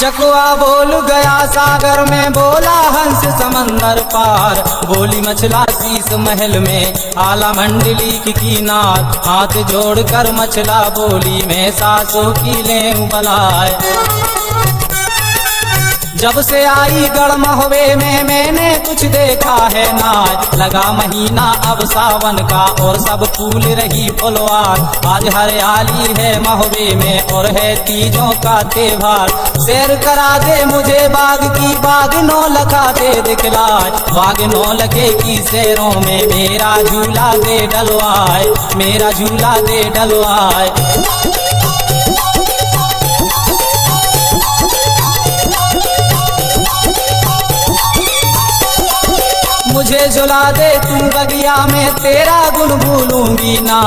चकवा बोल गया सागर में, बोला हंस समंदर पार, बोली मछला शीश महल में, आला मंडली की किनार, हाथ जोड़कर मछला बोली मैं सासों की ले बलाए। जब से आई गढ़ महुए में मैंने कुछ देखा है ना, लगा महीना अब सावन का और सब फूल रही फुलवार, आज हरियाली है महुए में और है तीजों का त्योहार। सैर करा दे मुझे बाग की, बाग नौ लखा दे दिखलाए, बाग नौ लखे की सैरों में मेरा झूला दे डलवाए, मेरा झूला दे डलवाए। मुझे झुला दे तू बगिया में, तेरा गुण भूलूंगी ना,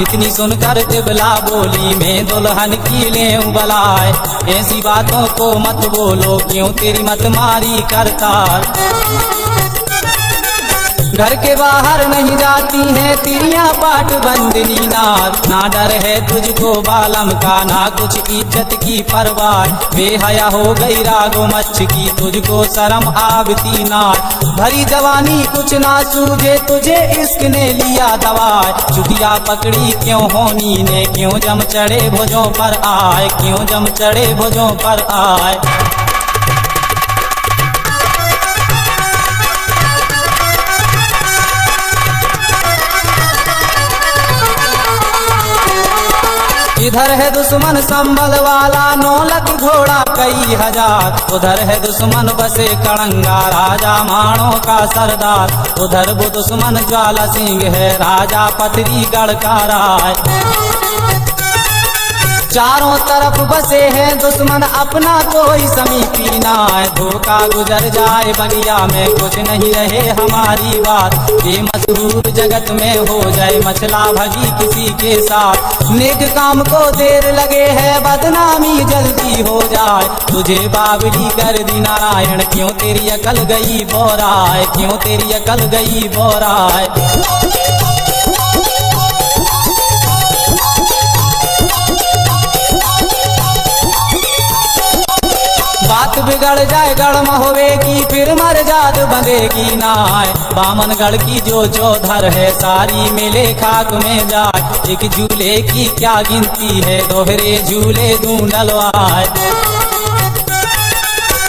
इतनी सुनकर तिबला बोली मैं दुल्हन की ले बलाए। ऐसी बातों को मत बोलो क्यों तेरी मत मारी करता, घर के बाहर नहीं जाती है तिरिया पाट बंदनी नार, ना डर है तुझको बालम का ना कुछ इज्जत की परवाह, बेहया हो गई रागो मच्छ की तुझको शर्म आवती नार, भरी जवानी कुछ ना सूझे तुझे इश्क ने लिया दवाए, चुटिया पकड़ी क्यों होनी ने, क्यों जम चढ़े भुजों पर आए, क्यों जम चढ़े भुजों पर आए। इधर है दुश्मन संभल वाला 9 लाख घोड़ा कई हजार, उधर है दुश्मन बसे कड़ंगा राजा माणों का सरदार, उधर वो दुश्मन ज्वाला सिंह है राजा पथरी गढ़ का राय। चारों तरफ बसे हैं दुश्मन अपना कोई समीपी ना, धोखा गुजर जाए बगिया में कुछ नहीं रहे हमारी बात, ये मशहूर जगत में हो जाए मछला भगी किसी के साथ, नेक काम को देर लगे है बदनामी जल्दी हो जाए, तुझे बावली कर दी नारायण क्यों तेरी अकल गई बोराए, क्यों तेरी अकल गई बोराए। बात बिगड़ जाए गढ़ महुए की फिर मर जात बंधेगी नाय, बामन गढ़ की जो चौधर है सारी मिले खाक में जाए, एक झूले की क्या गिनती है दोहरे झूले ढूंढलवाए।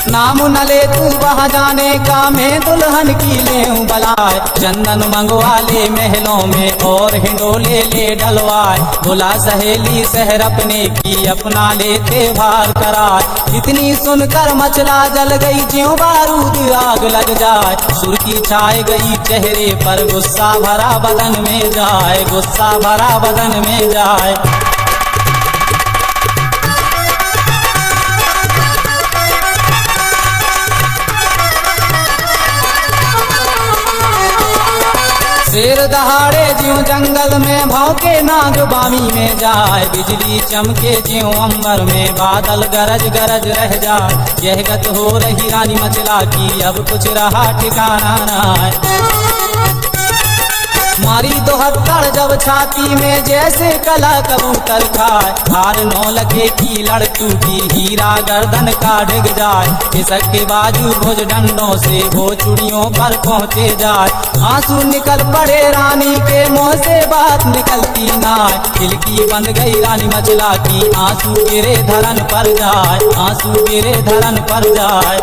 नाम न ले तू वहाँ जाने का मैं दुल्हन की ले बलाए, चंदन मंगवा ले महलों में और हिंडोले ले डलवाए, बुला सहेली शहर अपने की अपना लेते भार कराए, इतनी सुनकर मछला जल गई ज्यों बारूद आग लग जाए, सुर्खी छाए गई चेहरे पर गुस्सा भरा बदन में जाए, गुस्सा भरा बदन में जाए। शेर दहाड़े ज्यों जंगल में भौंके नाग बामी में जाए, बिजली चमके ज्यों अंबर में बादल गरज गरज रह जाए, यह गत हो रही रानी मछला की अब कुछ रहा ठिकाना ना। मारी दोहत्तर जब छाती में जैसे कला कबूतर खाए, हार 9 लखे की लड़ टूटी हीरा गर्दन का डिग जाए, खिसक के बाजू भुज डंडों से वो चूड़ियों पर पहुँचे जाए, आंसू निकल पड़े रानी के मुँह से बात निकलती नाय, खिलकी बंद गई रानी मछला की आंसू गिरे धरन पर जाए, आंसू गिरे धरन पर जाए।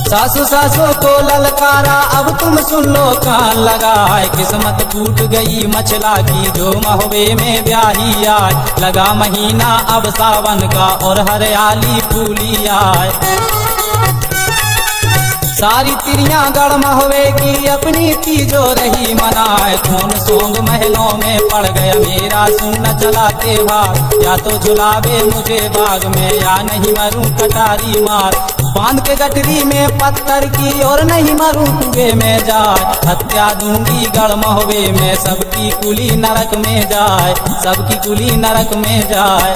सासू सासू को ललकारा अब तुम सुन लो कान लगाए, किस्मत फूट गई मछला की जो महुए में ब्याही आए, लगा महीना अब सावन का और हरियाली फूली आए, सारी तिरियां गढ़ महुए की अपनी तीजो रही मनाए, खून सोंग महलों में पड़ गया मेरा सुन चला त्योहार, या तो झुलावे मुझे बाग में या नहीं मरूं कटारी मार, बांध के गठरी में पत्थर की और नहीं मरूं कुएं में जाए, हत्या दूंगी गढ़ महुए में सबकी कुली नरक में जाए, सबकी कुली नरक में जाए।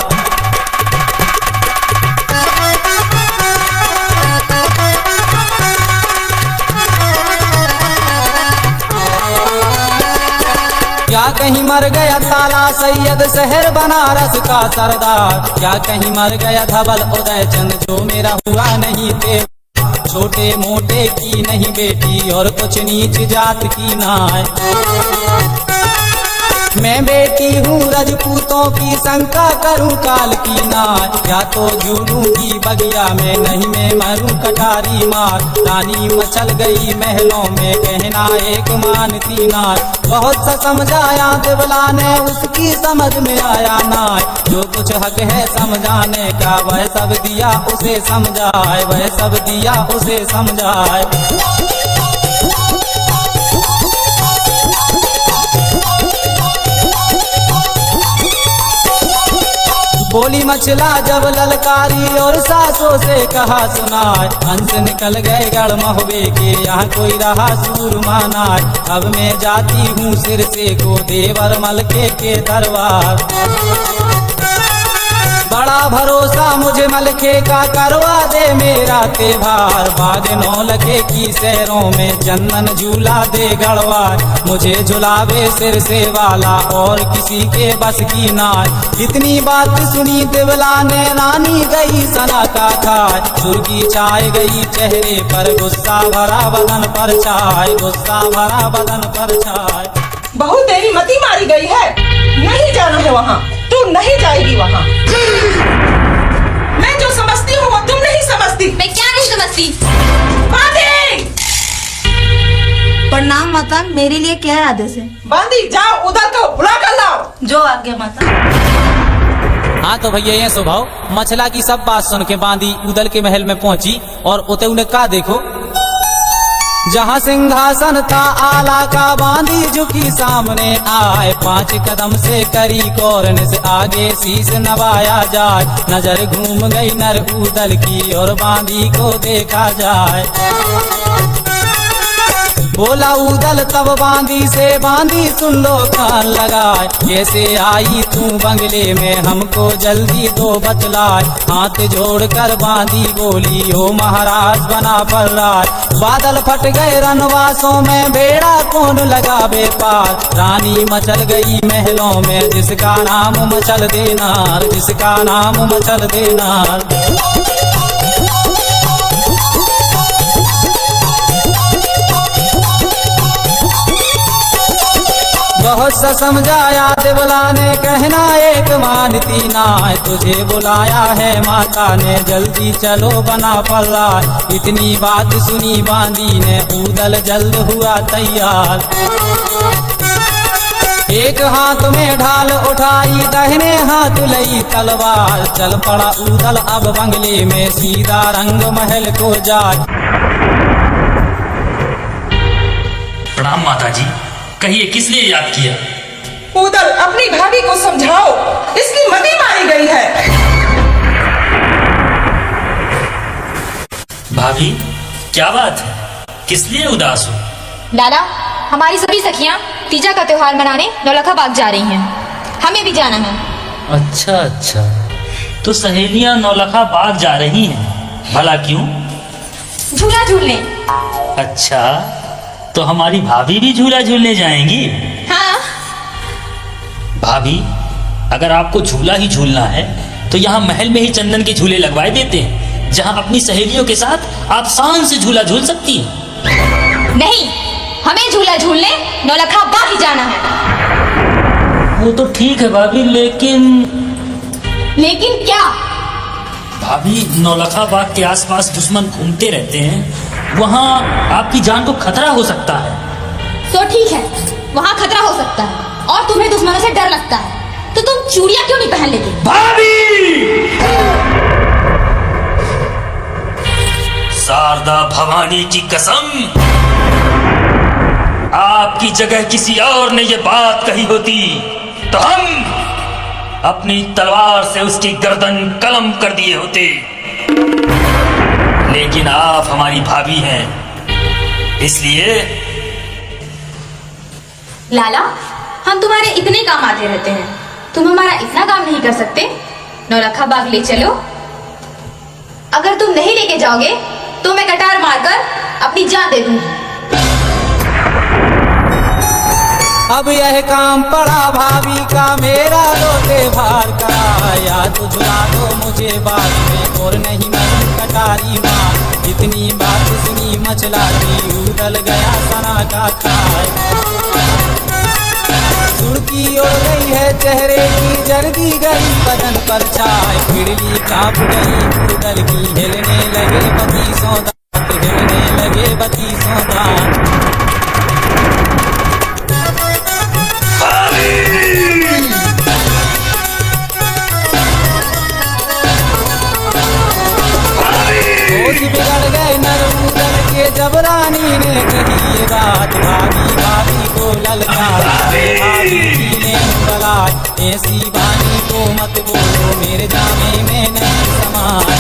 क्या कहीं मर गया ताला सैयद शहर बनारस का सरदार, क्या कहीं मर गया धवल उदय चंद जो मेरा हुआ नहीं थे, छोटे मोटे की नहीं बेटी और कुछ नीच जात की नाय। मैं बेटी हूँ रजपूतों की शंका करूँ काल की नाय, या तो झूलूंगी बगिया में नहीं मैं मरूं कटारी मार। रानी मचल गई महलों में कहना एक मानती नाय, बहुत सा समझाया देवला ने उसकी समझ में आया नाय। जो कुछ हक है समझाने का वह सब दिया उसे समझाए, वह सब दिया उसे समझाए। बोली मछला जब ललकारी और सासों से कहा सुनाए, हंस निकल गए गढ़ महुए के यहाँ कोई रहा सूरमा नाय। अब मैं जाती हूँ सिर से को देवर मलके के दरबार, बड़ा भरोसा मुझे मलके का करवा दे मेरा त्योहार। बाग नौलखे की शहरों में चंदन झूला दे गढ़वार, मुझे झुलावे सिर से वाला और किसी के बस की नाय। इतनी बात सुनी देवला ने रानी गई सना का खाए, सुर्खी छाए गई चेहरे पर गुस्सा भरा बदन पर छाए, गुस्सा भरा बदन पर छाए। बहुत तेरी मती मारी गई है, नहीं जाना है वहाँ, तू नहीं जाएगी वहाँ। मैं जो समझती हूँ वो तुम नहीं समझती। मैं क्या नहीं समझती? बांधी! प्रणाम माता, मेरे लिए क्या आदेश है? बांधी जाओ उधर को बुला कर लाओ। जो आज्ञा माता। हाँ तो भैया ये स्वभाव मछला की सब बात सुन के बांदी उदल के महल में पहुंची और उते उन्हें का देखो, जहाँ सिंहासन था आला का बांदी झुकी सामने आए। 5 कदम से करी कौरन से आगे शीश नवाया जाए, नजर घूम गई नर उदल की और बांदी को देखा जाए। बोला उदल तब बांदी से, बांदी सुन लो कान लगाए, कैसे आई तू बंगले में हमको जल्दी दो बतलाए। हाथ जोड़कर बांदी बोली ओ महाराज बना पर राज, बादल फट गए रनवासों में बेड़ा कौन लगावे पार। रानी मचल गई महलों में जिसका नाम मचल देनार, जिसका नाम मचल देनार। बहुत सा समझाया देवला ने कहना एक मानती नाय, तुझे बुलाया है माता ने जल्दी चलो बना पल्ला। इतनी बात सुनी बांदी ने उदल जल्द हुआ तैयार, एक हाथ में ढाल उठाई दाहिने हाथ लई तलवार। चल पड़ा उदल अब बंगले में सीधा रंग महल को जाए। प्रणाम माता जी, कहिए किस लिए याद किया? उदल अपनी भाभी को समझाओ, इसकी मती मारी गई है। भाभी क्या बात है, किस लिए उदास हो? लाला, हमारी सभी सखियां तीजा का त्योहार मनाने नौलखा बाग जा रही हैं, हमें भी जाना है। अच्छा अच्छा, तो सहेलियां नौलखा बाग जा रही हैं, भला क्यों? झूला झूलने। अच्छा, तो हमारी भाभी भी झूला झूलने जाएंगी? हाँ। भाभी, अगर आपको झूला ही झूलना है तो यहाँ महल में ही चंदन के झूले लगवाए देते हैं, जहाँ अपनी सहेलियों के साथ आप शान से झूला झूल सकती हैं। नहीं, हमें झूला झूलने नौलखा बाग ही जाना है। वो तो ठीक है भाभी, लेकिन लेकिन क्या? भाभी, नौलखा बाग के आसपास दुश्मन घूमते रहते हैं, वहाँ आपकी जान को खतरा हो सकता है। तो ठीक है, वहाँ खतरा हो सकता है और तुम्हें दुश्मनों से डर लगता है, तो तुम चूड़ियां क्यों नहीं पहन लेते? भाभी! शारदा भवानी की कसम, आपकी जगह किसी और ने ये बात कही होती तो हम अपनी तलवार से उसकी गर्दन कलम कर दिए होते, लेकिन आप हमारी भाभी हैं, इसलिए। लाला, हम तुम्हारे इतने काम आते रहते हैं, तुम हमारा इतना काम नहीं कर सकते? नौलखा बाग ले चलो। अगर तुम नहीं लेके जाओगे तो मैं कटार मारकर अपनी जान दे दूंगी। अब यह काम पड़ा भाभी का, मेरा लोटे भार का। या तो झुला दो मुझे बाद में, और नहीं मैं कटारी माँ। इतनी बात सुनी मचला की, उदल गया सना का खाए। सुर्खी उड़ गई है चेहरे की, जल्दी गई बदन पर छाए। खिड़ली कांप गई उदल की, हिलने लगे बत्तीसों दांत, हिलने लगे बत्तीसों दांत। होश बिगड़ गए नरूदल के, जब रानी ने कही ये बात। भाभी भाभी को ललकार, भाभी ने बुलाए। ऐसी बानी को मत बोलो, मेरे जामे में नहीं समाए।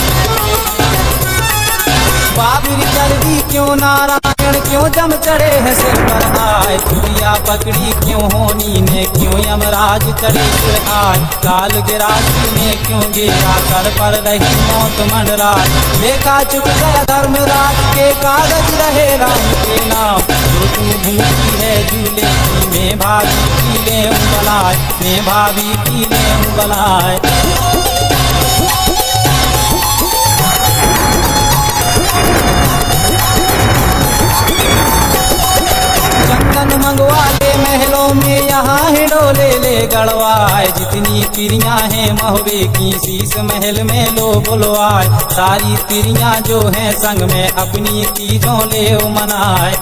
बाबरी जल्दी क्यों नारायण, क्यों जम चढ़े हैं सिर पर आए। चुड़िया पकड़ी क्यों होनी ने, क्यों यमराज चढ़े सिर आए। काल गिरासी ने क्यों गिरा, कर पर रही मौत मंडराए। देखा चुक गया धर्मराज के, कागज रहे राम के नाम। जो तू भूखी है झूले की, मैं भाभी की ले उंगलाए, मैं भाभी की ले उंगलाए। चंदन मंगवा ले महलों में, यहाँ है डोले ले गढ़वाए। जितनी तिरियां हैं महुए की, शीश महल में लो बुलवाए। सारी तिरियां जो हैं संग में, अपनी तीजों ले मनाए।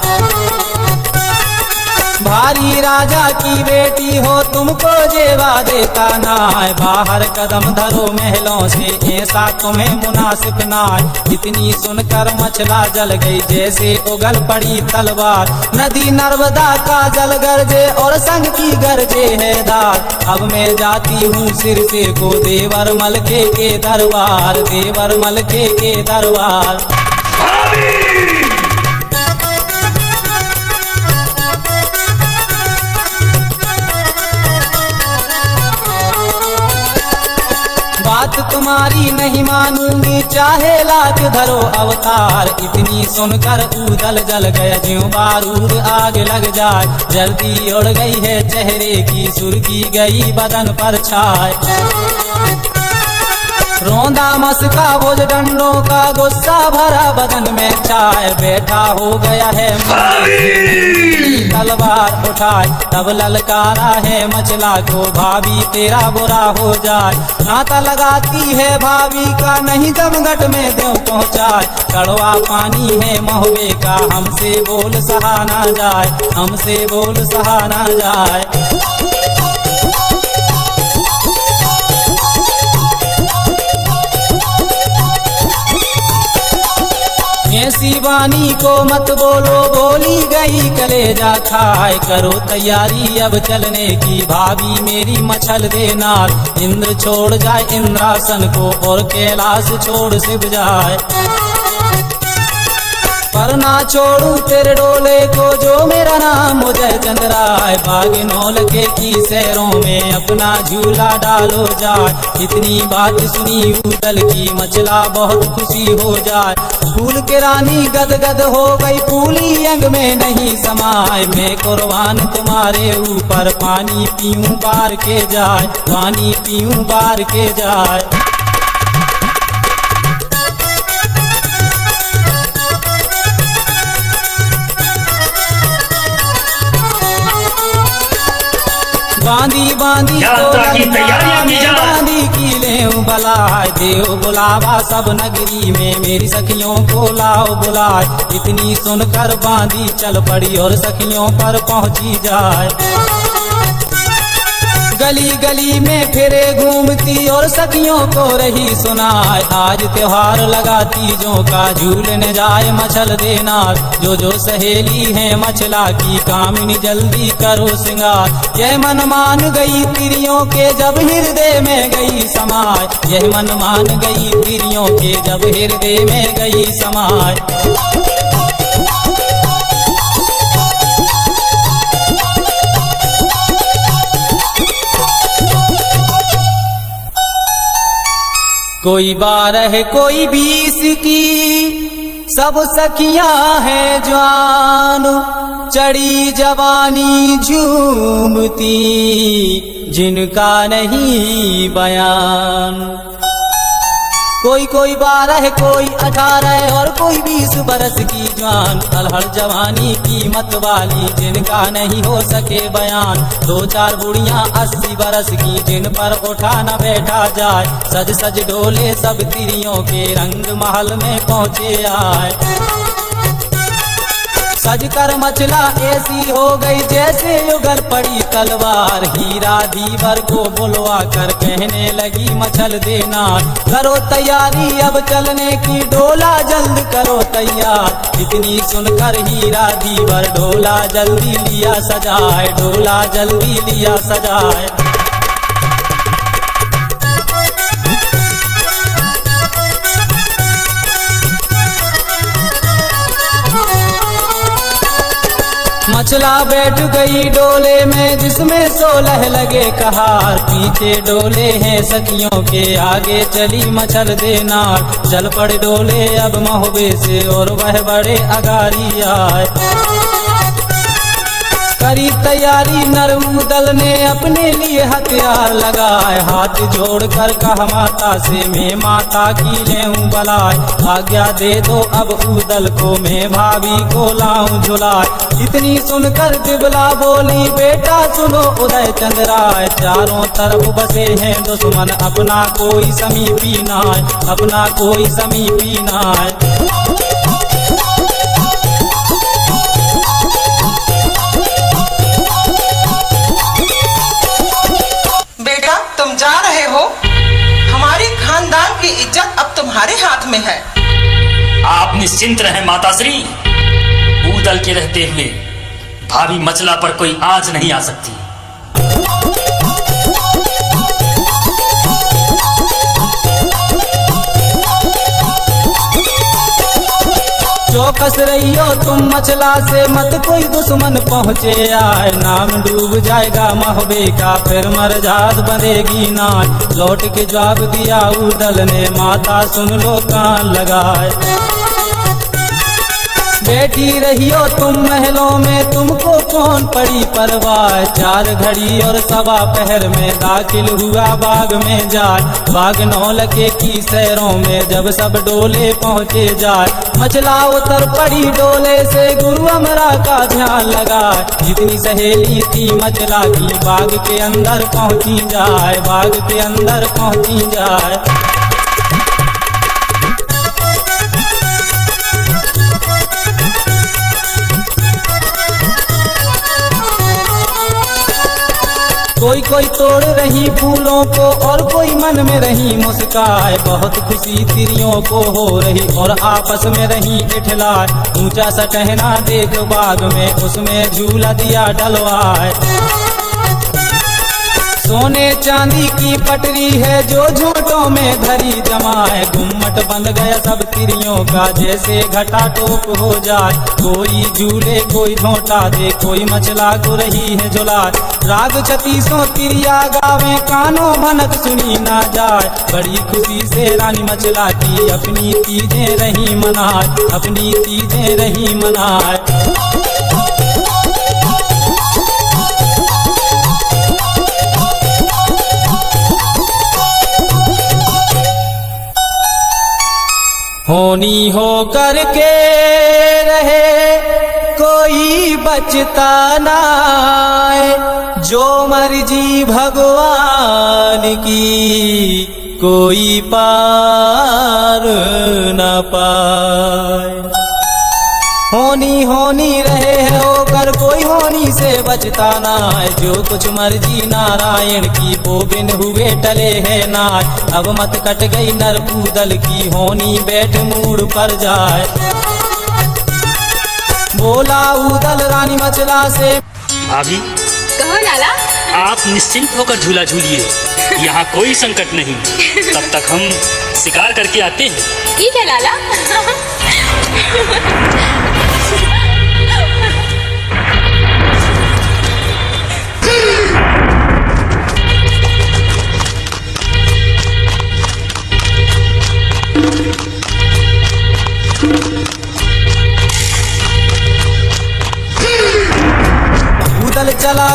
भारी राजा की बेटी हो, तुमको जेवा देता नाय। बाहर कदम धरो महलों से, ऐसा तुम्हें मुनासिब नाय। इतनी सुनकर मचला जल गई, जैसे उगल पड़ी तलवार। नदी नर्मदा का जल गरजे, और संग की गरजे है दार। अब मैं जाती हूँ सिर से को, देवर मलके के दरबार, देवर मलके के दरबार। बात तुम्हारी नहीं मानूंगी, चाहे लाख धरो अवतार। इतनी सुनकर उदल जल गया, ज्यों बारूद आग लग जाए। जल्दी उड़ गई है चेहरे की, सुर्खी गई बदन पर छाए। रोंदा मस्का भुज डंडों का, गुस्सा भरा बदन में छाए। बैठा हो गया है तलवार उठाए, तब ललकारा है मचला को, भाभी तेरा बुरा हो जाए। नाता लगाती है भाभी का, नहीं जमघट में देव पहुँचाए। कड़वा पानी है महुए का, हमसे बोल सहा ना जाए, हमसे बोल सहा ना जाए। ऐसी वाणी को मत बोलो, बोली गई कलेजा खाए। करो तैयारी अब चलने की, भाभी मेरी मछल देना। इंद्र छोड़ जाए इंद्रासन को, और कैलाश छोड़ शिव जाए। पर ना छोड़ू तेरे डोले को, जो मेरा नाम मुझे चंद्राय। बागनौल के की शहरों में अपना झूला डालो जाए। इतनी बात सुनी उदल की, मचला बहुत खुशी हो जाए। फूल के रानी गदगद हो गई, फूली अंग में नहीं समाए। मैं कुर्बान तुम्हारे ऊपर, पानी पीऊं बार के जाए, पानी पीऊं बार के जाए। बांधी बांधी यात्रा की तैयारियां की जाए। बांधी की ले बलाए। देव बुलावा सब नगरी में, मेरी सखियों को लाओ बुलाए। इतनी सुनकर बांधी चल पड़ी, और सखियों पर पहुंची जाए। गली गली में फिरे घूमती, और सखियों को रही सुनाए। आज त्योहार लगा तीजों का, झूलने जाए मछल देना। जो जो सहेली है मछला की, कामिनी जल्दी करो सिंगार। यह मन मान गई तिरियों के, जब हृदय में गई समाए। यह मन मान गई तिरियों के, जब हृदय में गई समाए। कोई 12 कोई 20 की, सब सखियां हैं जवान। चढ़ी जवानी झूमती जिनका नहीं बयान। कोई कोई 12 कोई 18 और कोई 20 बरस की जवान, अलहड़ जवानी कीमत वाली जिनका नहीं हो सके बयान। 2-4 बुढ़ियां 80 बरस की जिन पर उठा न बैठा जाए। सज सज डोले सब तिरियों के रंग महल में पहुँचे आए। सज कर मचला ऐसी हो गई जैसे युगल पड़ी तलवार। हीरा दीवर को बुलवा कर कहने लगी मचल देना, करो तैयारी अब चलने की, डोला जल्द करो तैयार। इतनी सुनकर हीरा दीवर डोला जल्दी लिया सजाए, डोला जल्दी लिया सजाए। मचला बैठ गई डोले में जिसमें 16 लगे कहार। पीछे डोले हैं सखियों के, आगे चली मचल देना। चल पड़े डोले अब महुबे से और वह बड़े अगारी आए। करी तैयारी नरमुदल ने अपने लिए हथियार लगाए। हाथ जोड़कर कहा माता से मैं माता की लेऊं बलाए। आज्ञा दे दो अब उदल को मैं भाभी को लाऊं झुलाए। इतनी सुनकर दिबला बोली बेटा सुनो उदय चंद्राय। चारों तरफ बसे हैं दुश्मन अपना कोई समीपी नाय, अपना कोई समीपी नाय। तुम जा रहे हो, हमारे खानदान की इज्जत अब तुम्हारे हाथ में है। आप निश्चिंत रहें माताश्री, उदल के रहते हुए भाभी मचला पर कोई आंच नहीं आ सकती। चौकस रहियो तुम मचला से मत कोई दुश्मन पहुँचे आए। नाम डूब जाएगा महुबे का फिर मरजाद बनेगी नाय। लौट के जवाब दिया उदल ने माता सुन लो कान लगाए। बैठी रहियो तुम महलों में तुमको कौन पड़ी परवाह। 4 घड़ी और 1.25 पहर में दाखिल हुआ बाग में जाए। बाग 9 लके की सैरों में जब सब डोले पहुँचे जाए। मचला उतर पड़ी डोले से गुरु अमरा का ध्यान लगाए। जितनी सहेली थी मचला की बाग के अंदर पहुँची जाए, बाग के अंदर पहुँची जाए। कोई कोई तोड़ रही फूलों को और कोई मन में रही मुस्काए। बहुत खुशी तिरियों को हो रही और आपस में रही इठलाए। ऊंचा सा टहना देख बाग में उसमें झूला दिया डलवाए। सोने चांदी की पटरी है जो झूठों में धरी जमाए। गुम्मट बंद गया सब तिरियों का जैसे घटा टोप हो जाए। कोई झूले कोई झोंटा दे कोई मचला को रही है झुलाए। राग 36 तिरिया गावे कानों भनक सुनी ना जाए। बड़ी खुशी से रानी मचला की अपनी तीजें रही मनाए, अपनी तीजें रही मनाए। होनी हो करके रहे कोई बचता ना, जो मर्जी भगवान की कोई पार न पाए। होनी होनी रहे होकर कोई होनी से बचता ना है। जो कुछ मर्जी नारायण की वो बिन हुए टले है नाय। अब मत कट गई नर उदल की होनी बैठ मूड पर जाए। बोला उदल रानी मचला से भाभी कहो लाला। आप निश्चिंत होकर झूला झूलिए, यहाँ कोई संकट नहीं। तब तक हम शिकार करके आते हैं। ठीक है लाला।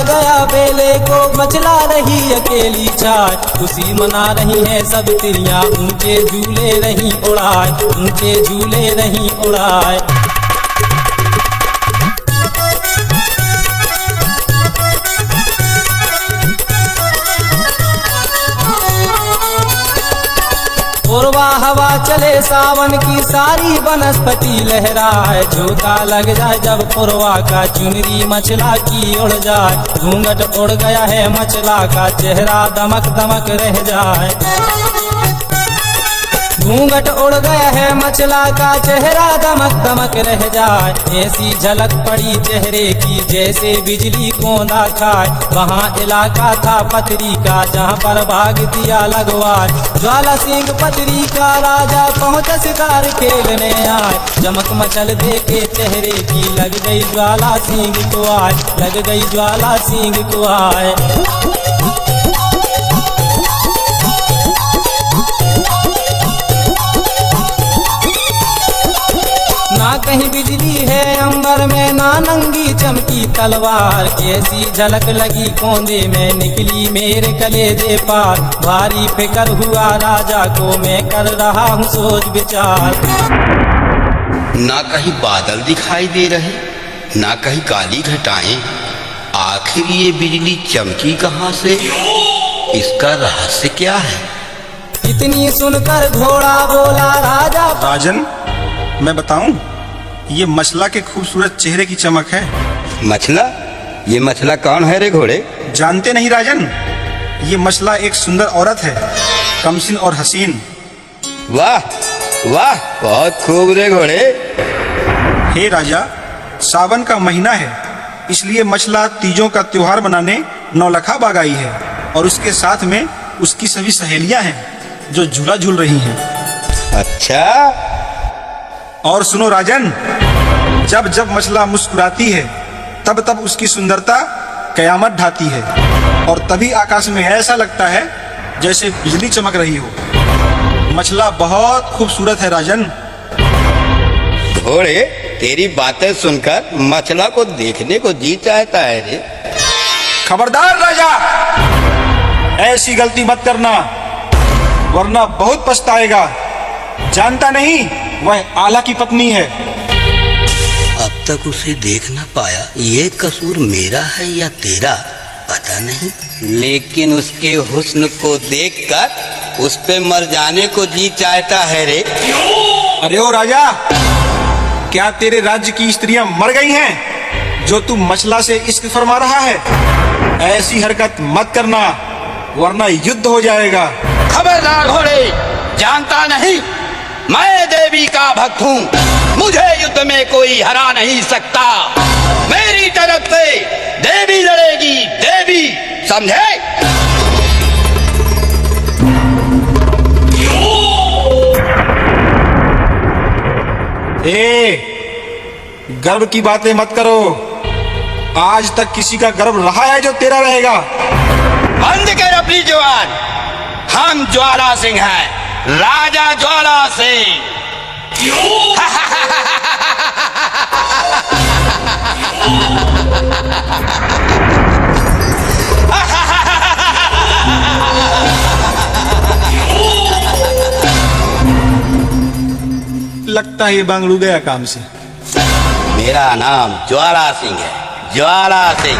गया बेले को, मचला रही अकेली छाय। खुशी मना रही है सब तिरियां, ऊंचे झूले रही उड़ाए, ऊंचे झूले रही उड़ाए। पूर्वा हवा चले सावन की, सारी वनस्पति लहराए। झोंका लग जाए जब पूर्वा का, चुनरी मचला की उड़ जाए। घूंघट उड़ गया है मचला का, चेहरा दमक दमक रह जाए। घूंघट उड़ गया है मचला का, चेहरा दमक दमक रह जाए। ऐसी झलक पड़ी चेहरे की जैसे बिजली कोंदा खाए। वहाँ इलाका था पथरी का, जहाँ पर भाग दिया लगवाए। ज्वाला सिंह पथरी का राजा पहुँच शिकार खेलने आए। चमक मचल देखे चेहरे की, लग गई ज्वाला सिंह को आए, लग गई ज्वाला सिंह को आए। ना कहीं बिजली है अंबर में, ना नंगी चमकी तलवार। कैसी झलक लगी कोंदे में, निकली मेरे कलेजे पार। भारी फिकर हुआ राजा को, मैं कर रहा हूँ सोच विचार। ना कहीं बादल दिखाई दे रहे, ना कहीं काली घटाएं। आखिर ये बिजली चमकी कहाँ से? इसका रहस्य क्या है? इतनी सुनकर घोड़ा बोला राजा। राजन, मैं बताऊं, ये मछला के खूबसूरत चेहरे की चमक है। मछला? ये मछला कौन है रे घोड़े? जानते नहीं राजन, ये मछला एक सुंदर औरत है, कमसिन और हसीन। वाह वाह, बहुत खूब रे घोड़े। हे राजा, सावन का महीना है, इसलिए मछला तीजों का त्योहार मनाने नौलखा बाग आई है। और उसके साथ में उसकी सभी सहेलियां हैं जो झूला झूल रही हैं। अच्छा। और सुनो राजन, जब जब मछला मुस्कुराती है तब तब उसकी सुंदरता कयामत ढाती है। और तभी आकाश में ऐसा लगता है जैसे बिजली चमक रही हो। मछला बहुत खूबसूरत है राजन। घोड़े, तेरी बातें सुनकर मछला को देखने को जी चाहता है रे। खबरदार राजा, ऐसी गलती मत करना, वरना बहुत पछताएगा। जानता नहीं, वह आला की पत्नी है। अब तक उसे देख ना पाया। ये कसूर मेरा है या तेरा पता नहीं, लेकिन उसके हुस्न को देखकर उस पे मर जाने को जी चाहता है रे। अरे ओ राजा, क्या तेरे राज्य की स्त्रियां मर गई हैं जो तू मछला से इश्क फरमा रहा है? ऐसी हरकत मत करना, वरना युद्ध हो जाएगा। खबरदार घोड़े, जानता नहीं मैं देवी का भक्त हूँ। मुझे युद्ध में कोई हरा नहीं सकता। मेरी तरफ से देवी लड़ेगी, देवी, समझे? गर्व की बातें मत करो। आज तक किसी का गर्व रहा है जो तेरा रहेगा? बंद कर अपनी जुबान। हम ज्वाला सिंह हैं, राजा ज्वाला सिंह। लगता है ये बांगड़ू गया काम से। मेरा नाम ज्वाला सिंह है, ज्वाला सिंह।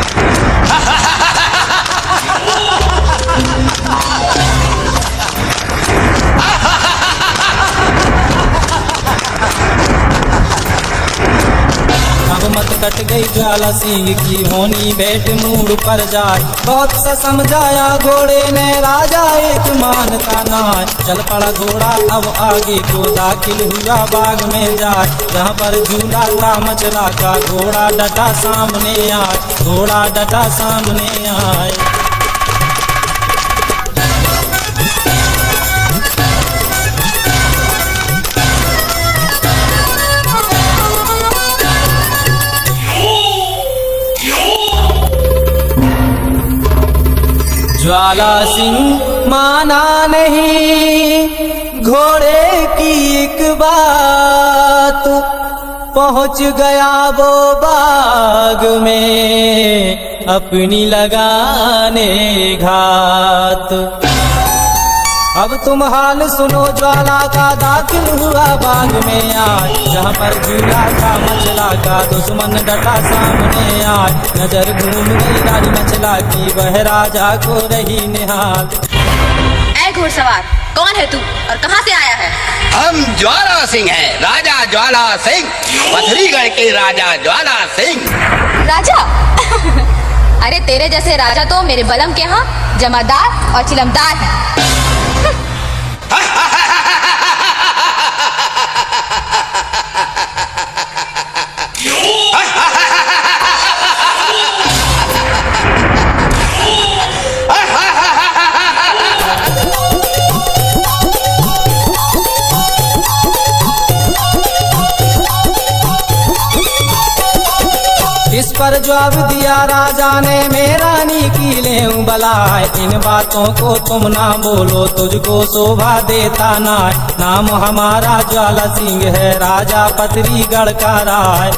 अब मत कट गई ज्वाला सिंह की होनी, बैठ मूड पर जाए। बहुत सा समझाया घोड़े ने, राजा एक मानता ना। चल पड़ा घोड़ा अब आगे को, दाखिल हुआ बाग में जाए। जहाँ पर झूला था मचला का, घोड़ा डटा सामने आए, घोड़ा डटा सामने आए। ज्वाला सिंह माना नहीं घोड़े की एक बात, पहुंच गया वो बाग में। अपनी लगाने घात। अब तुम हाल सुनो ज्वाला का, दाखिल हुआ बाग में आज, जहाँ पर झूला का मचला का दुश्मन डटा सामने आज। नजर घूम गई रानी मचला की, वह राजा को रही निहाल। ऐ घुड़सवार, कौन है तू और कहाँ से आया है? हम ज्वाला सिंह हैं, राजा ज्वाला सिंह, पथरीगढ़ के राजा ज्वाला सिंह। राजा? अरे तेरे जैसे राजा तो मेरे बलम के यहाँ जमादार और चिलमदार हैं। इस पर जवाब दिया राजा ने, मैं रानी की लेऊं बलाय। इन बातों को तुम ना बोलो, तुझको शोभा देता ना। नाम हमारा ज्वाला सिंह है, राजा पथरीगढ़ का राय।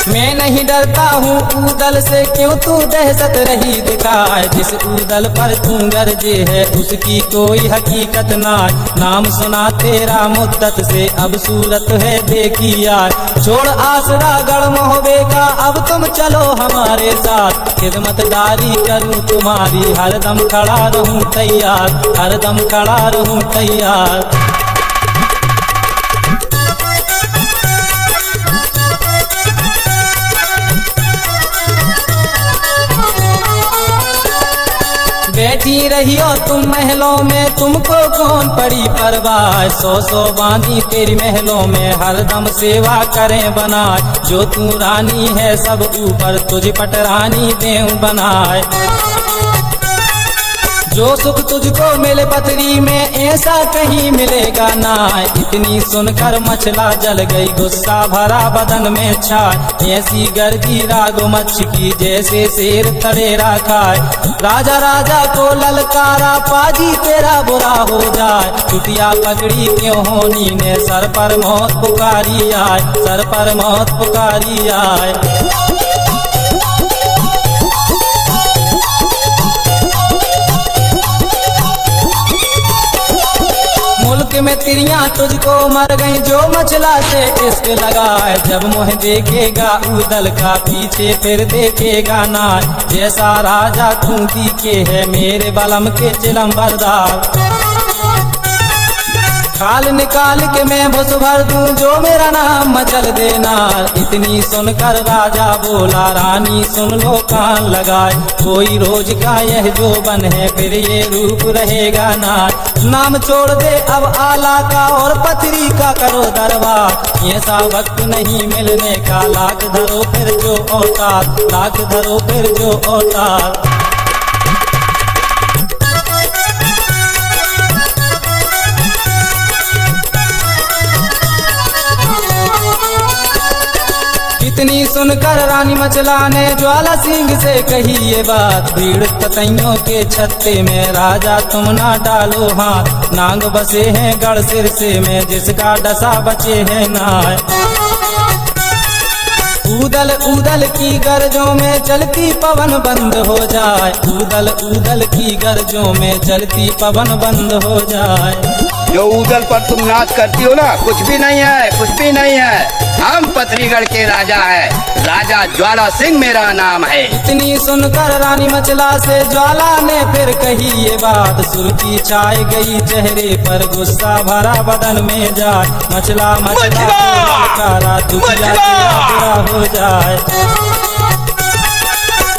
मैं नहीं डरता हूँ ऊदल से, क्यों तू दहशत रही दिखाए। जिस ऊदल पर तू गरजे है, उसकी कोई हकीकत ना। नाम सुना तेरा मुद्दत से, अब सूरत है देखी यार। छोड़ आसरा गढ़ मोहबे का, अब तुम चलो हमारे साथ। खिदमतदारी करूँ तुम्हारी, हरदम खड़ा रहूँ तैयार, हरदम खड़ा रहूँ तैयार। बैठी रहियो तुम महलों में, तुमको कौन पड़ी परवाह। सौ सौ बांधी तेरी महलों में, हरदम सेवा करें बनाए। जो तू रानी है सब ऊपर, तुझ पटरानी देऊं बनाए। जो सुख तुझको मिले पथरी में, ऐसा कहीं मिलेगा ना। इतनी सुनकर मचला जल गई, गुस्सा भरा बदन में छाए। ऐसी गर्जी रागो मच्छ की, जैसे शेर तड़ेरा खाए। राजा राजा को ललकारा, पाजी तेरा बुरा हो जाए। चुटिया पगड़ी क्यों होनी ने, सर पर मौत पुकारी आए, सर पर मौत पुकारी आए। मुल्क में तिरियां तुझको मर गई, जो मचला से इश्क लगाए। जब मुँह देखेगा उदल का, पीछे फिर देखेगा ना। जैसा राजा तू दिखे है, मेरे बलम के चिलम्बरदार। खाल निकाल के मैं भुस भर दूं, जो मेरा नाम मचल देना। इतनी सुनकर राजा बोला, रानी सुन लो कान लगाए। कोई रोज का यह जो बन है, फिर ये रूप रहेगा ना। नाम छोड़ दे अब आला का, और पथरी का करो दरबार। ऐसा वक्त नहीं मिलने का, लाख धरो फिर जो औतार, लाख धरो फिर जो औतार। इतनी सुनकर रानी मचला ने ज्वाला सिंह से कही ये बात। भीड़ ततैयों के छत्ते में, राजा तुम ना डालो हाथ। नांग बसे हैं गढ़ सिर से में, जिसका डसा बचे है नाय। ऊदल ऊदल की गर्जों में, चलती पवन बंद हो जाए। ऊदल ऊदल की गर्जों में, चलती पवन बंद हो जाए। जो ऊदल पर तुम नाच करती हो ना, कुछ भी नहीं है, कुछ भी नहीं है। हम पथरीगढ़ के राजा हैं, राजा ज्वाला सिंह मेरा नाम है। इतनी सुनकर रानी मचला से ज्वाला ने फिर कही ये बात। सुर्खी छाई गई चेहरे पर, गुस्सा भरा बदन में जाए। मचला मचला ललकारा, दुखिया बुरा हो जाए।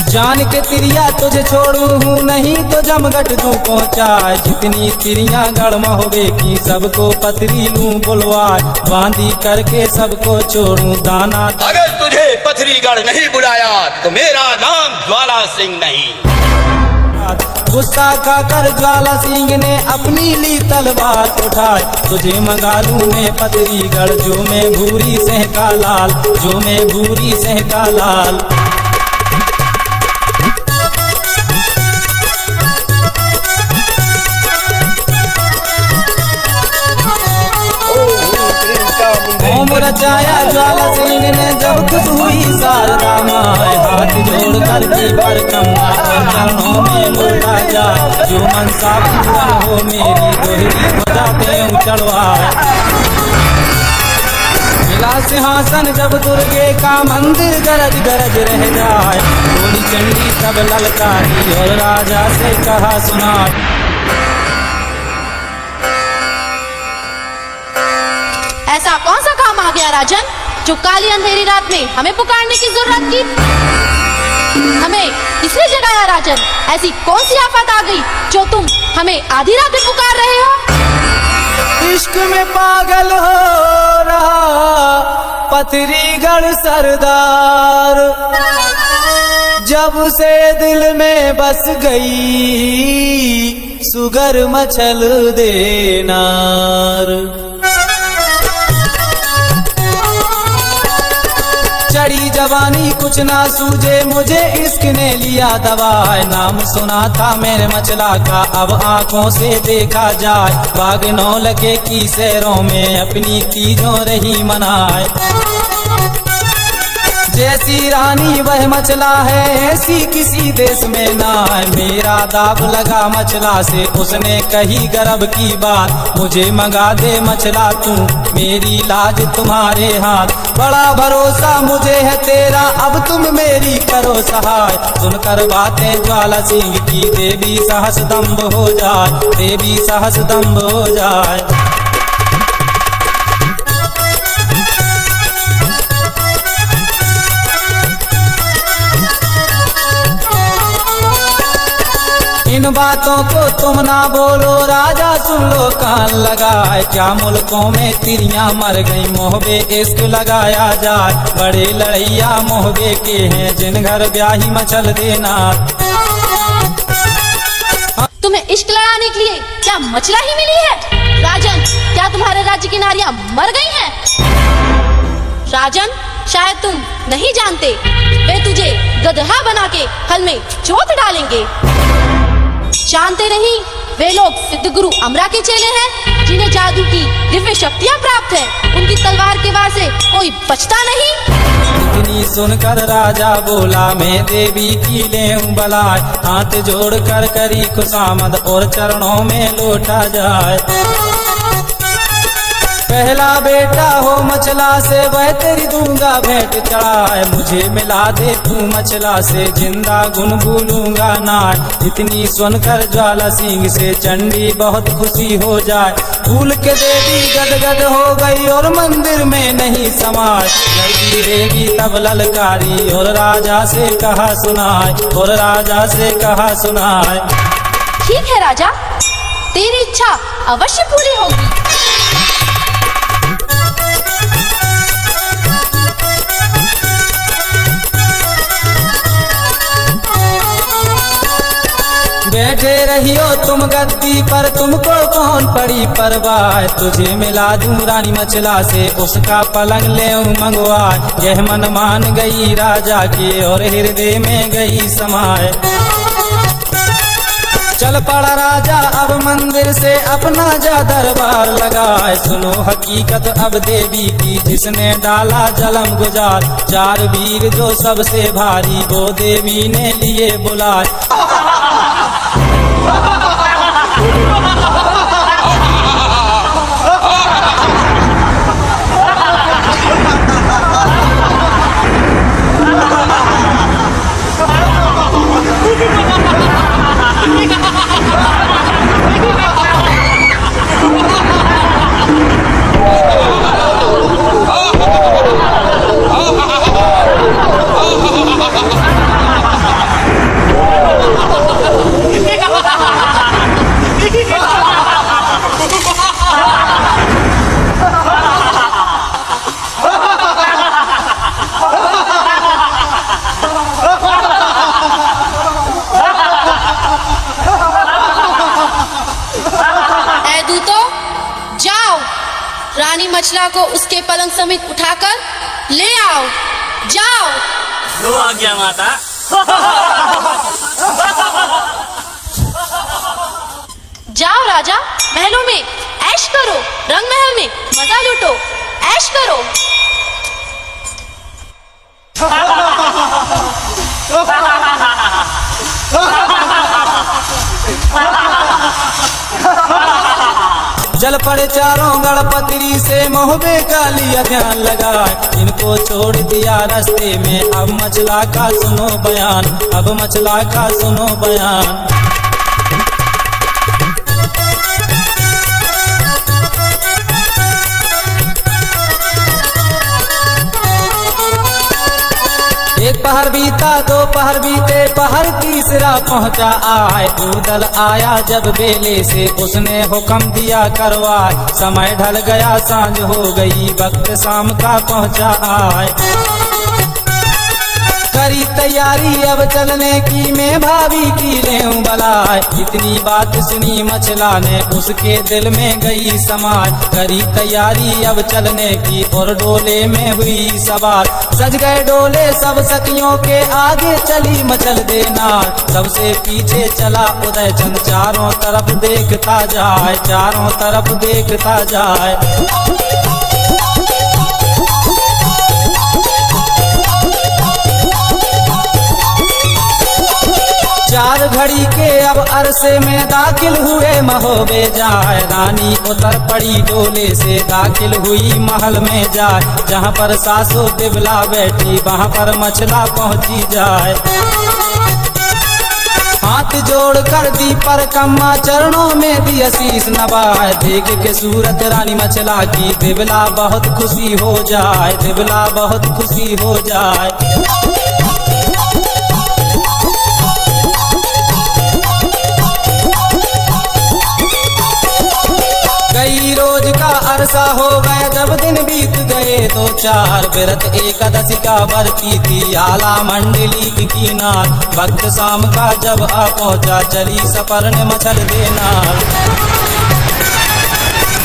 जान के तिरिया तुझे छोड़ू हूँ, नहीं तो जमघट दूं पहुँचाए। जितनी तिरियां गढ़ महोबे की, सबको पथरी लूं बुलवाए। बांधी करके सबको छोड़ूं दाना। अगर तुझे पथरीगढ़ नहीं बुलाया, तो मेरा नाम ज्वाला सिंह नहीं। गुस्सा खाकर ज्वाला सिंह ने अपनी ली तलवार उठाई। तुझे मंगा लूं मैं पथरीगढ़, जो मैं भूरी सिंह का लाल, जो मैं भूरी सिंह का लाल। होम रचाया ज्वाला सिंह ने, जब खुश हुई शारदा माए। हाथ चंडी पर कम्मा चरणों में लौटा जाए जो मनसा पूरन हो मेरी दोहरी हो जाते चढ़वाए। मिला सिंहासन जब दुर्गे का मंदिर गरज गरज रह जाए बोली चंडी तब ललकारी और राजा से कहा सुनाए। ऐसा कौन सा काम आ गया राजन जो काली अंधेरी रात में हमें पुकारने की जरूरत की? हमें इसलिए जगाया राजन, ऐसी कौन सी आफत आ गई जो तुम हमें आधी रात में पुकार रहे हो? इश्क में पागल हो रहा पथरीगढ़ सरदार, जब से दिल में बस गई सुगर मचल देनार। चढ़ी जवानी कुछ ना सूझे मुझे इश्क ने लिया दवाए, नाम सुना था मैंने मचला का अब आंखों से देखा जाए, बाग नौलखे की शहरों में अपनी तीजों रही मनाए। जैसी रानी वह मचला है ऐसी किसी देश में ना है, मेरा दाब लगा मचला से उसने कही गर्व की बात, मुझे मंगा दे मचला तू मेरी लाज तुम्हारे हाथ, बड़ा भरोसा मुझे है तेरा अब तुम मेरी करो सहाय। सुनकर बातें ज्वाला सिंह की देवी सहस दम्भ हो जाए, देवी सहस दम्भ हो जाए। इन बातों को तुम ना बोलो राजा सुन लो कान लगाए, क्या मुल्कों में तिरियां मर गई मोहबे इश्क लगाया जाए, बड़े लड़ैया मोहबे के हैं जिन घर ब्याही मचल देना। तुम्हें इश्क लड़ाने के लिए क्या मचला ही मिली है? राजन क्या तुम्हारे राज्य की नारियां मर गई हैं? राजन शायद तुम नहीं जानते वे तुझे गदहा बना के हल में चोट डालेंगे। जानते नहीं वे लोग सिद्ध गुरु अमरा के चेले हैं जिन्हें जादू की दिव्य शक्तियां प्राप्त है, उनकी तलवार के वार से कोई बचता नहीं। इतनी सुनकर राजा बोला मैं देवी की लेऊं बलाय, हाथ जोड़ कर करी खुशामद और चरणों में लौटा जाए। पहला बेटा हो मचला से वह तेरी दूंगा भेंट चढ़ाए, मुझे मिला दे तू मचला से जिंदा गुन भूलूंगा ना। इतनी सुनकर ज्वाला सिंह से चंडी बहुत खुशी हो जाए, भूल के देवी गदगद हो गई और मंदिर में नहीं समाए। लड़की देवी तब ललकारी और राजा से कहा सुनाए, और राजा से कहा सुनाए। ठीक है राजा, तेरी इच्छा अवश्य पूरी होगी। बैठे रहियो तुम गद्दी पर तुमको कौन पड़ी परवाह, तुझे मिला दूं रानी मचला से उसका पलंग ले मंगवा। यह मन मान गई राजा के और हृदय में गई समाए। चल पड़ा राजा अब मंदिर से अपना जा दरबार लगाए, सुनो हकीकत अब देवी की जिसने डाला जलम गुजार। चार वीर जो सबसे भारी वो देवी ने लिए बुलाए। रानी मचला को उसके पलंग समेत उठाकर ले आओ, जाओ। लो आ गया माता। जाओ राजा, महलों में ऐश करो, रंग महल में मजा लूटो, ऐश करो। जल पड़े चारों गणपति से मोहबे का लिया ध्यान लगाए। इनको छोड़ दिया रास्ते में, अब मचला का सुनो बयान, अब मचला का सुनो बयान। एक पहर बीता, दो पहर बीते, पहर तीसरा पहुंचा आए। दल आया जब बेले से, उसने हुक्म दिया करवाए। समय ढल गया, सांझ हो गई, वक्त शाम का पहुंचा आए। करी तैयारी अब चलने की, मैं भाभी की लेऊं बलाए। इतनी बात सुनी मछला ने, उसके दिल में गई समाए। करी तैयारी अब चलने की, और डोले में हुई सवार। सज गए डोले सब सखियों के, आगे चली मचल देना। सबसे पीछे चला उदय चंद, चारों तरफ देखता जाए, चारों तरफ देखता जाए। चार घड़ी के अब अरसे में दाखिल हुए महोबे जाए। रानी उतर पड़ी डोले से, दाखिल हुई महल में जाए। जहाँ पर सासू दिबला बैठी, वहाँ पर मछला पहुँची जाए। हाथ जोड़ कर दी पर कम्मा, चरणों में दी आशीष नवाए। देख के सूरत रानी मछला की, दिबला बहुत खुशी हो जाए, दिबला बहुत खुशी हो जाए। कई रोज का अरसा हो गया, जब दिन बीत गए दो चार। व्रत एकादशी का बरती थी, आला मंडली की किनार। वक्त शाम का जब आ पहुंचा, चली सफर ने मछल देना।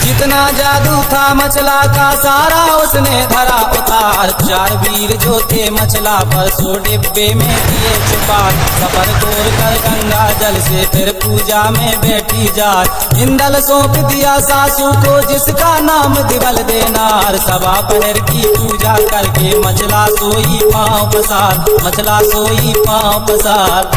जितना जादू था मछला का, सारा उसने धरा उतार। चार वीर जो थे मछला पर, सो डिब्बे में दिए छुपा। सफर तोड़ कर गंगा जल से, फिर पूजा में बैठी जाए। इंदल सौंप दिया सासू को, जिसका नाम दिबल देनार। सवा पहर की पूजा करके, मछला सोई पाँव पसार, मछला सोई पाँव पसार।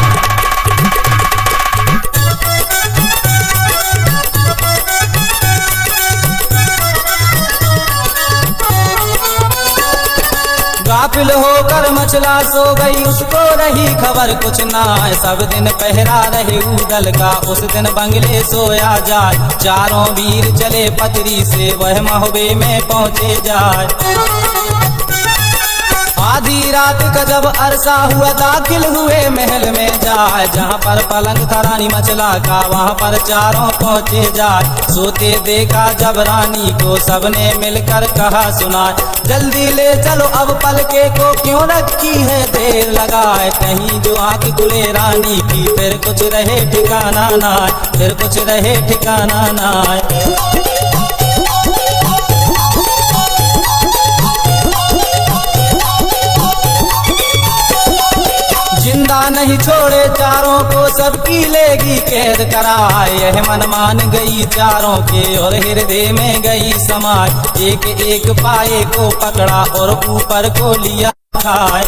गाफिल होकर मछला सो गई, उसको रही खबर कुछ ना। सब दिन पहरा रहे उदल का, उस दिन बंगले सोया जाए। चारों वीर चले पतरी से, वह महोबे में पहुँचे जाए। आधी रात का जब अरसा हुआ, दाखिल हुए महल में जाए। जहाँ पर पलंग था रानी मछला का, वहाँ पर चारों पहुँचे जाए। सोते देखा जब रानी को, सबने मिलकर कहा सुनाए। जल्दी ले चलो अब पलके को, क्यों रखी है देर लगाए। कहीं जो आँख खुले रानी की, फिर कुछ रहे ठिकाना ना, फिर कुछ रहे ठिकाना ना। जिंदा नहीं छोड़े चारों को, सबकी लेगी कैद कराए। यह मन मान गई चारों के, और हृदय में गई समाए। एक एक पाए को पकड़ा, और ऊपर को लिया खाए।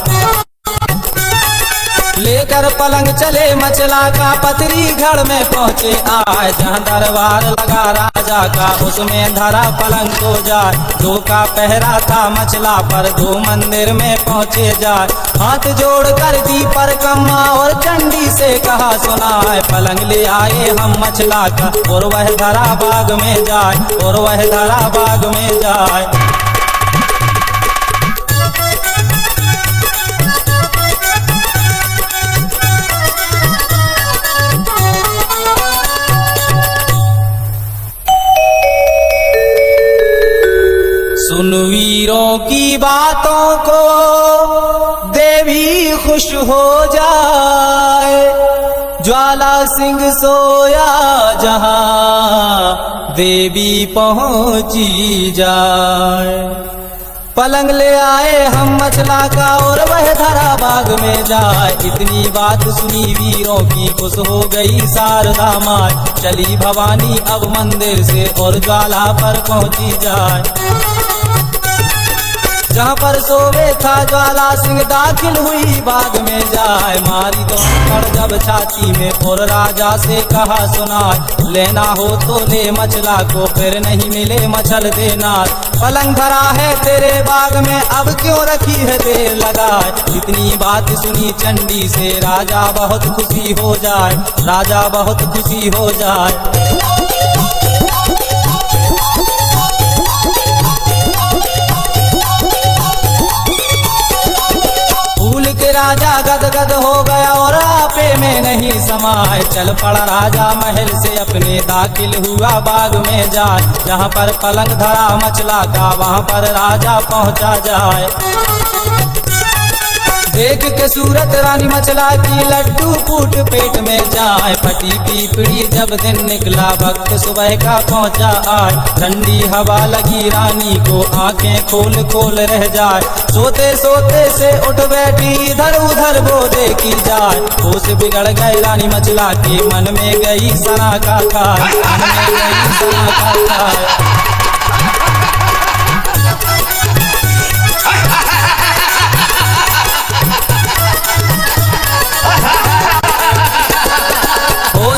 लेकर पलंग चले मछला का, पतरी घर में पहुँचे आए। जहाँ दरबार लगा राजा का, उसमें धरा पलंग को जाए। दो का पहरा था मछला पर, दो मंदिर में पहुँचे जाए। हाथ जोड़ कर दी पर कम्मा, और चंडी से कहा सुनाए। पलंग ले आए हम मछला का, और वह धरा बाग में जाए, और वह धरा बाग में जाए। सुन वीरों की बातों को, देवी खुश हो जाए। ज्वाला सिंह सोया जहां, देवी पहुंची जाए। पलंग ले आए हम मछला का, और वह धरा बाग में जाए। इतनी बात सुनी वीरों की, खुश हो गई शारदा माँ। चली भवानी अब मंदिर से, और ज्वाला पर पहुंची जाए। जहाँ पर सोवे था ज्वाला सिंह दाखिल हुई बाग में जाए, मारी तो पड़ जब छाती में और राजा से कहा सुनाए, लेना हो तो ले मछला को फिर नहीं मिले मछल देना, पलंग धरा है तेरे बाग में अब क्यों रखी है देर लगाए। इतनी बात सुनी चंडी से राजा बहुत खुशी हो जाए, राजा बहुत खुशी हो जाए। फूल के राजा गदगद हो गया और आपे में नहीं समाए, चल पड़ा राजा महल से अपने दाखिल हुआ बाग में जाए, जहाँ पर पलंग धरा मछला का वहाँ पर राजा पहुँचा जाए। देख के सूरत रानी मछला की लड्डू फूट पेट में जाए, फटी पीपड़ी जब दिन निकला वक्त सुबह का पहुँचा आए, ठंडी हवा लगी रानी को आंखें खोल खोल रह जाए, सोते सोते से उठ बैठी इधर उधर वो देखी जाए, होश बिगड़ गए रानी मछला के मन में गई सना का खाए, मन में गई सना का खाए।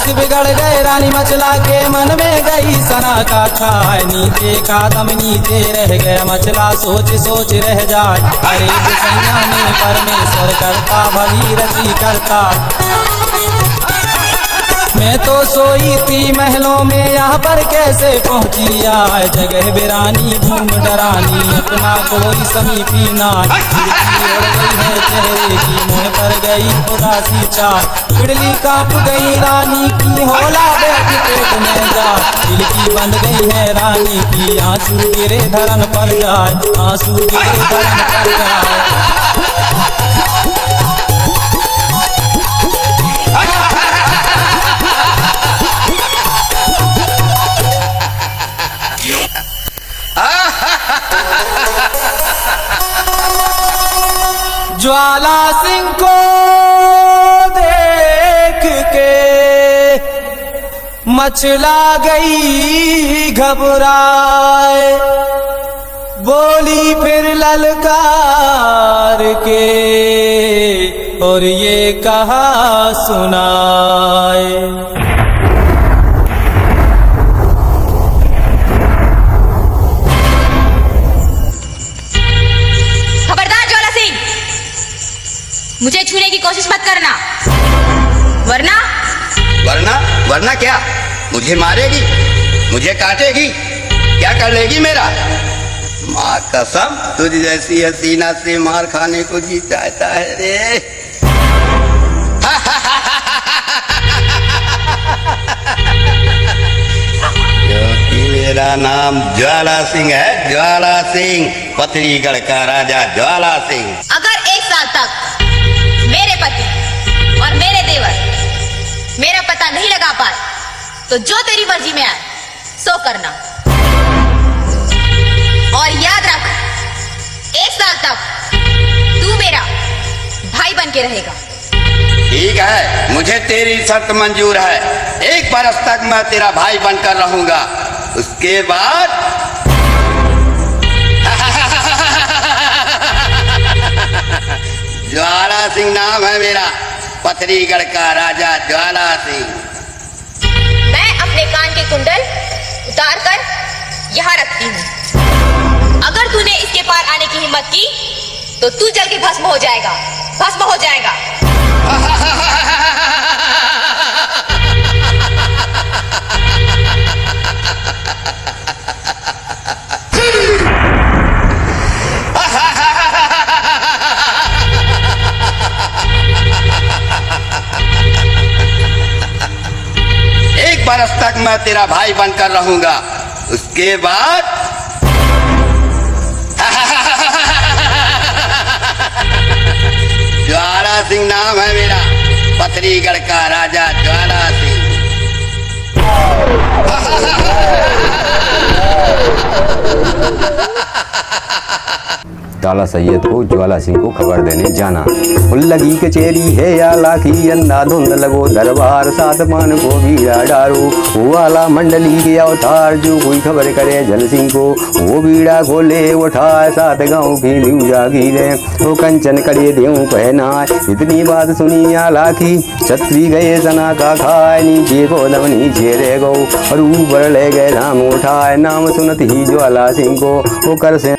बिगड़ गए रानी मछला के मन में गई सना का खाए, नीचे का दम नीचे रह गया मछला सोच सोच रह जाए, अरे सैया में परमेश्वर करता भगीरथी करता। मैं तो सोई थी महलों में यहाँ पर कैसे पहुँची आए, जगह बिरानी घूम डरानी अपना कोई समीपी ना, है चेहरे की मुँह पर गई उदासी चार, बिड़ली कांप गई रानी की होला बैठ पेट में जा, दिल की बंद गई है रानी की आंसू गिरे धरन पर जाए, आंसू गिरे धरन पर जाए। ज्वाला सिंह को देख के मछला गई घबराए, बोली फिर ललकार के और ये कहा सुनाए। मुझे छूने की कोशिश मत करना, वरना वरना वरना क्या? मुझे मारेगी, मुझे काटेगी, क्या कर लेगी मेरा? माँ कसम तुझ जैसी हसीना से मार खाने को जी चाहता है रे। क्योंकि मेरा नाम ज्वाला सिंह है, ज्वाला सिंह, पथरीगढ़ का राजा ज्वाला सिंह। अगर एक साल तक मेरे पति और मेरे देवर मेरा पता नहीं लगा पाए तो जो तेरी मर्जी में आए सो करना, और याद रख एक साल तक तू मेरा भाई बन के रहेगा। ठीक है, मुझे तेरी शर्त मंजूर है, 1 बरस तक मैं तेरा भाई बनकर रहूंगा, उसके बाद ज्वाला सिंह नाम है मेरा, पथरीगढ़ का राजा ज्वाला सिंह। मैं अपने कान के कुंडल उतार कर यहाँ रखती हूँ, अगर तूने इसके पार आने की हिम्मत की तो तू जल के भस्म हो जाएगा, भस्म हो जाएगा। बरस तक मैं तेरा भाई बनकर रहूंगा, उसके बाद ज्वाला सिंह नाम है मेरा, पथरीगढ़ का राजा ज्वाला सिंह। ताला सैयद को ज्वाला सिंह को खबर देने जाना। लगी कचेरी है आला की, अंधाधुंध लगो दरबार, सात पान को बीड़ा डारो, वो आला मंडली के अवतार, जो कोई खबर करे जल सिंह को, वो बीड़ा खोले उठाए, सात गाँव की न्यू जागीरे, वो कंचन कड़े देऊं पहना। इतनी बात सुनी आला की, छत्री गए सना का खाए, नीचे को दम नीचे रह गो, और ऊपर ले गए नाम उठाए, नाम सुनत ही ज्वाला सिंह को, वो कर से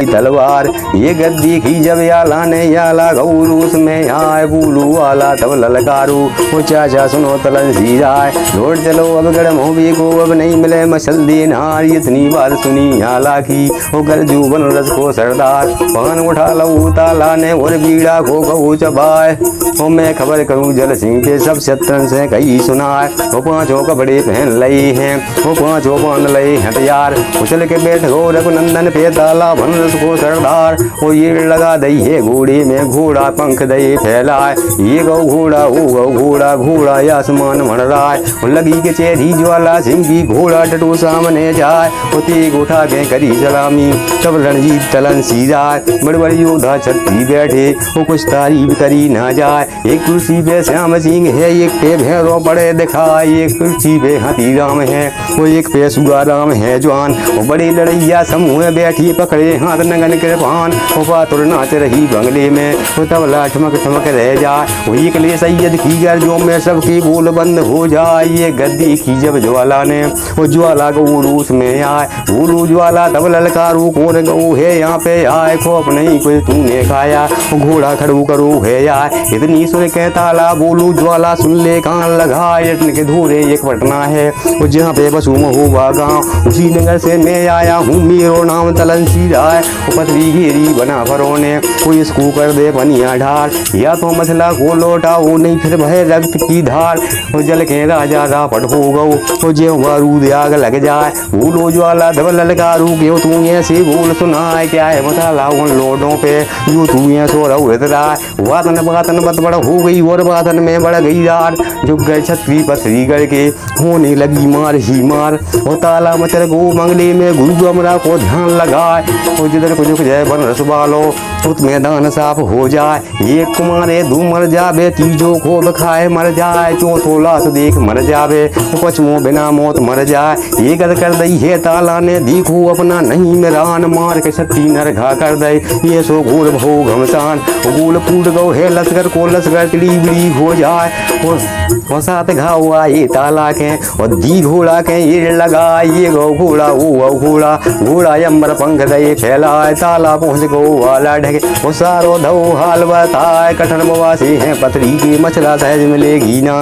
तलवार। ये गद्दी की जब आला ने आला गौरूस में आए, बूलू आला तब ललकारू, वो चाचा सुनो तलन सी जाए, लौट चलो अब गढ़ मोबी को, अब नहीं मिले मसल दिन हार। इतनी बात सुनी आला की, वो गरजू बन रस को सरदार, पान उठा लो ताला ने और बीड़ा को कहू चबाए, वो मैं खबर करूं जल सिंह के सब शत्रन से कही सुनाए। वो पांचों कपड़े पहन लई हैं, वो पांचों बांध लई हथियार, उछल के बैठ गो रघुनंदन पे ताला बन रस को सरदार। वो ये लगा दई है घोड़े में, घोड़ा पंख दई फैलाए, ये गौ घोड़ा वो गौ घोड़ा, घोड़ा आसमान मन रहा है। वो लगी के चेहरी ज्वाला सिंह की, घोड़ा टटू सामने जाए, वो तेग उठा के करी सलामी, तब रणजीत तलन सीधा, बड़ बड़ी योद्धा छत्री बैठे, वो कुछ तारीफ करी ना जाए। एक कुर्सी पे श्याम सिंह है, एक पे भैरो पड़े दिखाए, एक कुर्सी पे हाथी राम है, वो एक पे सुगा राम है जवान, वो बड़ी लड़ैया समूह बैठी पकड़े हाथ नगन कृपान, वो पातुर नाच रही बंगले में, वो तबला ठमक ठमक रह जाए, वो एकले सैयद की गर्जों में सबकी बोल बंद हो जाए। ये गद्दी की जब ज्वाला ने, वो ज्वाला को उरूस में आए, बोलू ज्वाला तब ललकारू, कौन गऊ है यहाँ पे आए, खोप नहीं कोई तूने खाया, वो घोड़ा खड़ू करू है आए। इतनी सुन के ताला बोलू ज्वाला सुन ले कान लगाए, के धूरे एक पटना है, वो जहाँ पे बसू महुआ गाँव, उसी नगर से मैं आया हूँ, मेरो नाम तलन सीधा है। वो पतली घेरी बना फरोने, कोई इसको कर दे बनिया ढार, या तो मसला को लौटाओ नहीं फिर भय रक्त की धार। वो जल के राजा रापट हो गऊ, वो जे बारूद आग लग जाए, बोलो ज्वाला धब ललकारू, क्यों तू ऐसे बोल सुनाए, क्या है मसाला उन लोडों पे जो तू ये सो रहा है। वातन बातन बत बड़ हो गई और बातन में बढ़ गई यार, झुक गए छतरी पथरी करके, होने लगी मार ही मार। वो ताला मचर गो मंगले में, गुरु अमरा को ध्यान लगाए, वो जिधर को झुक जाए बन रस वालो, उत मैदान साफ हो जाए। एक कुमारे दू मर जावे, तीजो को बखाए मर जाए, चौथो लाश देख मर जावे, पचमो बिना मौत मर जाए। ये गद कर दई है ताला ने, देखो अपना नहीं मेरान, मार के छत्ती नरघा कर दे, ये सो घोर भो घमसान। गोल फूट गो है लश्कर को, लश्कर टिड़ी बिड़ी हो जाए, और सात घाव आए ताला के, और दी घोड़ा के ये लगा, ये गौ घोड़ा वो घोड़ा, घोड़ा अम्बर पंख दे फैलाए, ताला पहुँच गो वाला ढके, वो सारो धो हाल बताए, कठन बवासी है पथरी की, मछला सहज मिलेगी ना।